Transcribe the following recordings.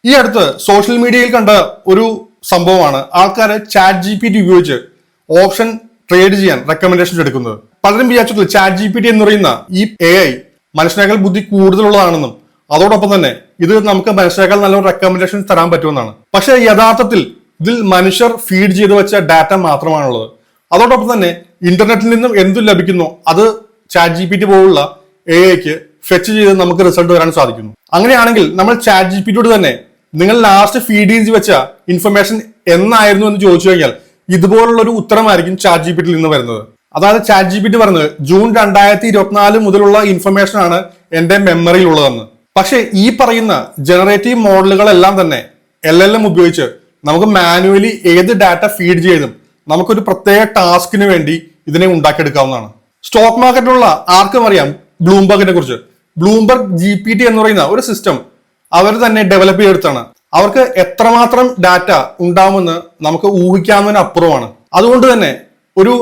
ഈ അടുത്ത് സോഷ്യൽ മീഡിയയിൽ കണ്ട ഒരു സംഭവമാണ് ആൾക്കാരെ ChatGPT ഉപയോഗിച്ച് ഓപ്ഷൻ ട്രേഡ് ചെയ്യാൻ റെക്കമെൻഡേഷൻസ് എടുക്കുന്നത്. പലരും വിചാരിച്ചിട്ടില്ല ChatGPT എന്ന് പറയുന്ന ഈ AI മനുഷ്യനേക്കാൾ ബുദ്ധി കൂടുതലുള്ളതാണെന്നും അതോടൊപ്പം തന്നെ ഇത് നമുക്ക് മനുഷ്യനേക്കാൾ നല്ല റെക്കമെൻഡേഷൻ തരാൻ പറ്റുമെന്നാണ്. പക്ഷെ യഥാർത്ഥത്തിൽ ഇതിൽ മനുഷ്യർ ഫീഡ് ചെയ്ത് വെച്ച ഡാറ്റ മാത്രമാണുള്ളത്. അതോടൊപ്പം തന്നെ ഇന്റർനെറ്റിൽ നിന്നും എന്തും ലഭിക്കുന്നു അത് ChatGPT പോലുള്ള AIക്ക് ഫെച്ച് ചെയ്ത് നമുക്ക് റിസൾട്ട് വരാൻ സാധിക്കുന്നു. അങ്ങനെയാണെങ്കിൽ നമ്മൾ ChatGPTയോട് തന്നെ നിങ്ങൾ ലാസ്റ്റ് ഫീഡ് ചെയ്ത് വെച്ച ഇൻഫർമേഷൻ എന്നായിരുന്നു എന്ന് ചോദിച്ചു കഴിഞ്ഞാൽ ഇതുപോലുള്ള ഒരു ഉത്തരമായിരിക്കും ChatGPTയിൽ നിന്ന് വരുന്നത്. അതായത് ChatGPT പറഞ്ഞത് ജൂൺ 2024 മുതലുള്ള ഇൻഫർമേഷൻ ആണ് എന്റെ മെമ്മറിയിൽ ഉള്ളതെന്ന്. പക്ഷേ ഈ പറയുന്ന ജനറേറ്റീവ് മോഡലുകളെല്ലാം തന്നെ LLM ഉപയോഗിച്ച് നമുക്ക് മാനുവലി ഏത് ഡാറ്റ ഫീഡ് ചെയ്തും നമുക്കൊരു പ്രത്യേക ടാസ്കിന് വേണ്ടി ഇതിനെ ഉണ്ടാക്കിയെടുക്കാവുന്നതാണ്. സ്റ്റോക്ക് മാർക്കറ്റിലുള്ള ആർക്കും അറിയാം ബ്ലൂംബർഗിനെ കുറിച്ച്. ബ്ലൂംബർഗ് GPT എന്ന് പറയുന്ന ഒരു സിസ്റ്റം അവർ തന്നെ ഡെവലപ്പ് ചെയ്തെടുത്താണ്. അവർക്ക് എത്രമാത്രം ഡാറ്റ ഉണ്ടാവുമെന്ന് നമുക്ക് ഊഹിക്കാവുന്നതിന് അപ്പുറമാണ്. അതുകൊണ്ട് തന്നെ ഒരു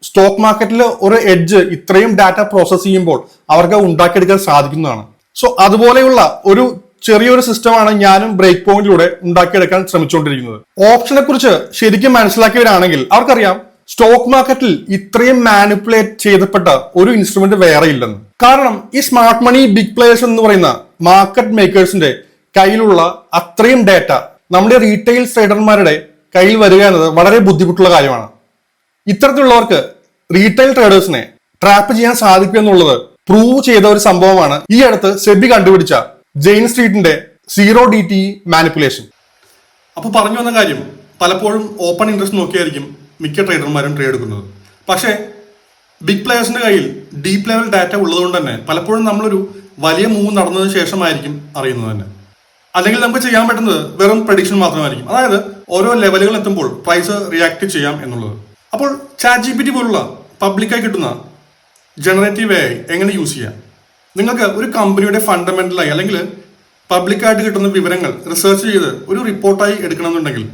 സ്റ്റോക്ക് മാർക്കറ്റിൽ ഒരു എഡ്ജ് ഇത്രയും ഡാറ്റ പ്രോസസ് ചെയ്യുമ്പോൾ അവർക്ക് ഉണ്ടാക്കിയെടുക്കാൻ സാധിക്കുന്നതാണ്. സോ അതുപോലെയുള്ള ഒരു ചെറിയൊരു സിസ്റ്റമാണ് ഞാനും ബ്രേക്ക് പോയിന്റിലൂടെ ഉണ്ടാക്കിയെടുക്കാൻ ശ്രമിച്ചുകൊണ്ടിരിക്കുന്നത്. ഓപ്ഷനെ കുറിച്ച് ശരിക്കും മനസ്സിലാക്കിയവരാണെങ്കിൽ അവർക്കറിയാം സ്റ്റോക്ക് മാർക്കറ്റിൽ ഇത്രയും മാനിപ്പുലേറ്റ് ചെയ്യപ്പെട്ട ഒരു ഇൻസ്ട്രുമെന്റ് വേറെ ഇല്ലെന്ന്. കാരണം ഈ സ്മാർട്ട് മണി ബിഗ് പ്ലേയേഴ്സ് എന്ന് പറയുന്ന മാർക്കറ്റ് മേക്കേഴ്സിന്റെ കയ്യിലുള്ള അത്രയും ഡാറ്റ നമ്മുടെ റീറ്റെയിൽ ട്രേഡർമാരുടെ കയ്യിൽ വരിക എന്നത് വളരെ ബുദ്ധിമുട്ടുള്ള കാര്യമാണ്. ഇത്തരത്തിലുള്ളവർക്ക് റീറ്റെയിൽ ട്രേഡേഴ്സിനെ ട്രാപ്പ് ചെയ്യാൻ സാധിക്കും എന്നുള്ളത് പ്രൂവ് ചെയ്ത ഒരു സംഭവമാണ് ഈ അടുത്ത് സെബി കണ്ടുപിടിച്ച ജെയിൻ സ്ട്രീറ്റിന്റെ 0DTE മാനിപ്പുലേഷൻ. അപ്പൊ പറഞ്ഞു വന്ന കാര്യം, പലപ്പോഴും ഓപ്പൺ ഇൻട്രസ്റ്റ് നോക്കിയായിരിക്കും മിക്ക ട്രേഡർമാരും ട്രേഡ് എടുക്കുന്നത്. പക്ഷേ ബിഗ് പ്ലേയേഴ്സിന്റെ കയ്യിൽ ഡീപ്പ് ലെവൽ ഡാറ്റ ഉള്ളതുകൊണ്ട് തന്നെ പലപ്പോഴും നമ്മളൊരു വലിയ മൂവ് നടന്നതിന് ശേഷമായിരിക്കും അറിയുന്നത് തന്നെ. അല്ലെങ്കിൽ നമുക്ക് ചെയ്യാൻ പറ്റുന്നത് വെറും പ്രഡിക്ഷൻ മാത്രമായിരിക്കും. അതായത് ഓരോ ലെവലുകൾ എത്തുമ്പോൾ പ്രൈസ് റിയാക്ട് ചെയ്യാം എന്നുള്ളത്. അപ്പോൾ ChatGPT പോലുള്ള പബ്ലിക്കായി കിട്ടുന്ന ജനറേറ്റീവ് AI എങ്ങനെ യൂസ് ചെയ്യാം? നിങ്ങൾക്ക് ഒരു കമ്പനിയുടെ ഫണ്ടമെന്റലായി അല്ലെങ്കിൽ പബ്ലിക്കായിട്ട് കിട്ടുന്ന വിവരങ്ങൾ റിസർച്ച് ചെയ്ത് ഒരു റിപ്പോർട്ടായി എടുക്കണമെന്നുണ്ടെങ്കിൽ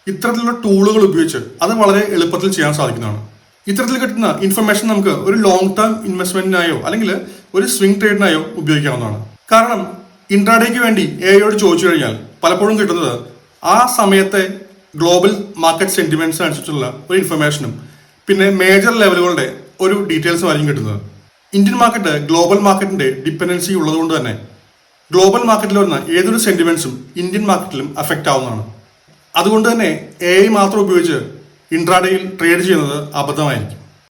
ഇത്തരത്തിലുള്ള ടൂളുകൾ ഉപയോഗിച്ച് അത് വളരെ എളുപ്പത്തിൽ ചെയ്യാൻ സാധിക്കുന്നതാണ്. ഇത്തരത്തിൽ കിട്ടുന്ന ഇൻഫർമേഷൻ നമുക്ക് ഒരു ലോങ് ടേം ഇൻവെസ്റ്റ്മെന്റിനായോ അല്ലെങ്കിൽ ഒരു സ്വിംഗ് ട്രേഡിനായോ ഉപയോഗിക്കാവുന്നതാണ്. കാരണം ഇൻട്രാഡേക്ക് വേണ്ടി AIയോട് ചോദിച്ചു കഴിഞ്ഞാൽ പലപ്പോഴും കിട്ടുന്നത് ആ സമയത്തെ ഗ്ലോബൽ മാർക്കറ്റ് സെന്റിമെന്റ്സ് അനുസരിച്ചുള്ള ഒരു ഇൻഫർമേഷനും പിന്നെ മേജർ ലെവലുകളുടെ ഒരു ഡീറ്റെയിൽസും ആയിരിക്കും കിട്ടുന്നത്. ഇന്ത്യൻ മാർക്കറ്റ് ഗ്ലോബൽ മാർക്കറ്റിന്റെ ഡിപ്പെൻഡൻസി ഉള്ളതുകൊണ്ട് തന്നെ ഗ്ലോബൽ മാർക്കറ്റിൽ വരുന്ന ഏതൊരു സെന്റിമെന്റ്സും ഇന്ത്യൻ മാർക്കറ്റിലും അഫക്റ്റ് ആവുന്നതാണ്. അതുകൊണ്ട് തന്നെ AI മാത്രം ഉപയോഗിച്ച് ഇൻട്രാഡേയിൽ ട്രേഡ് ചെയ്യുന്നത് അബദ്ധമായിരിക്കും.